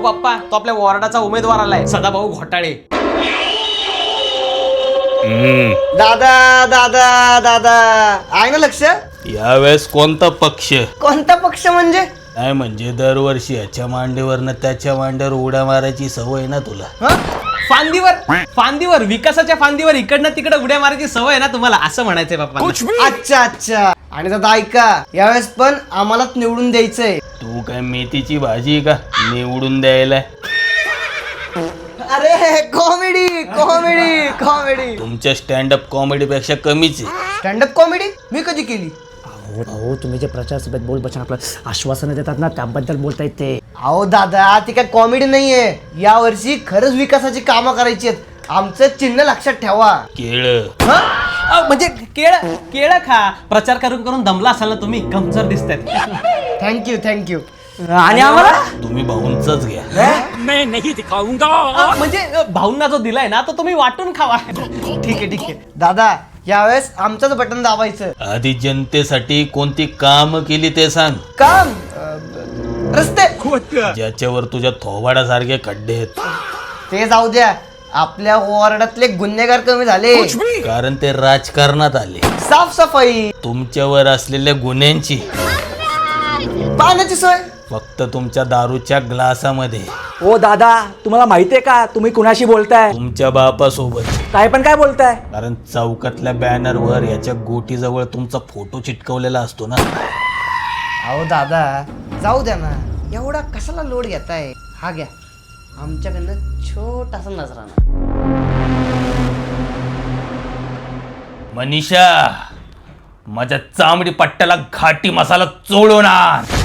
पप्पा, तो आपल्या वॉर्डाचा उमेदवार आलाय, सदाभाऊ घोटाळे. दादा दादा दादा आहे ना लक्ष? यावेळेस कोणता पक्ष? कोणता पक्ष म्हणजे? काय म्हणजे दरवर्षी याच्या मांडीवरनं त्याच्या मांडीवर उड्या मारायची सवय ना तुला? फांदीवर विकासाच्या फांदीवर इकडनं तिकडे उड्या मारायची सवय आहे ना तुम्हाला, असं म्हणायचंय पप्पा. अच्छा अच्छा. आणि दादा ऐका, यावेळेस पण आम्हालाच निवडून द्यायचंय. तू काय मेथीची भाजी का निवडून द्यायला? अरे कॉमेडी कॉमेडी कॉमेडी. तुमच्या स्टँडअप कॉमेडी पेक्षा कमीच आहे. स्टँडअप कॉमेडी मी कधी केली? अहो तुम्ही जे प्रचार सभेत बोलबच्चन आपलं आश्वासनं देतात ना, त्याबद्दल बोलतायत ते. अहो दादा, ती काय कॉमेडी नाहीये. यावर्षी खरंच विकासाची कामं करायची आहेत. आमचं चिन्ह लक्षात ठेवा. केळं. म्हणजे केळं खा. प्रचार करून करून दमला असाल ना तुम्ही, गमजर दिसतायत. Thank you thank you. आणि आम्हाला तुम्ही भाऊंचाच घ्या. म्हणजे भाऊंना जो दिलाय ना, तो तुम्ही वाटून खावा. ठीक आहे दादा, यावेळेस आमचंच बटन दाबायचं. आधी जनतेसाठी कोणती काम केली ते सांग. काम रस्ते ज्याच्यावर तुझ्या थोबाडासारखे खड्डे आहेत. ते जाऊ द्या. आपल्या वॉर्डातले गुन्हेगार कमी झाले, कारण ते राजकारणात आले. साफसफाई, तुमच्यावर असलेल्या गुन्ह्यांची पाण्याची सोय. फक्त तुमच्या दारूच्या ग्लासामध्ये. ओ दादा, तुम्हाला माहितीये का तुम्ही कुणाशी बोलताय? तुमच्या बापासोबत. काय पण काय बोलताय? कारण चौकातल्या बॅनरवर याच्या गोटीजवळ तुमचा फोटो चिटकवलेला असतो ना. अहो दादा, जाऊ द्या ना. एवढा कशाला लोड घेताय? हा घ्या, आमच्याकडनं छोटासा नजराना. मनीषा, माझ्या चामडी पट्ट्याला घाटी मसाला चोळवणार.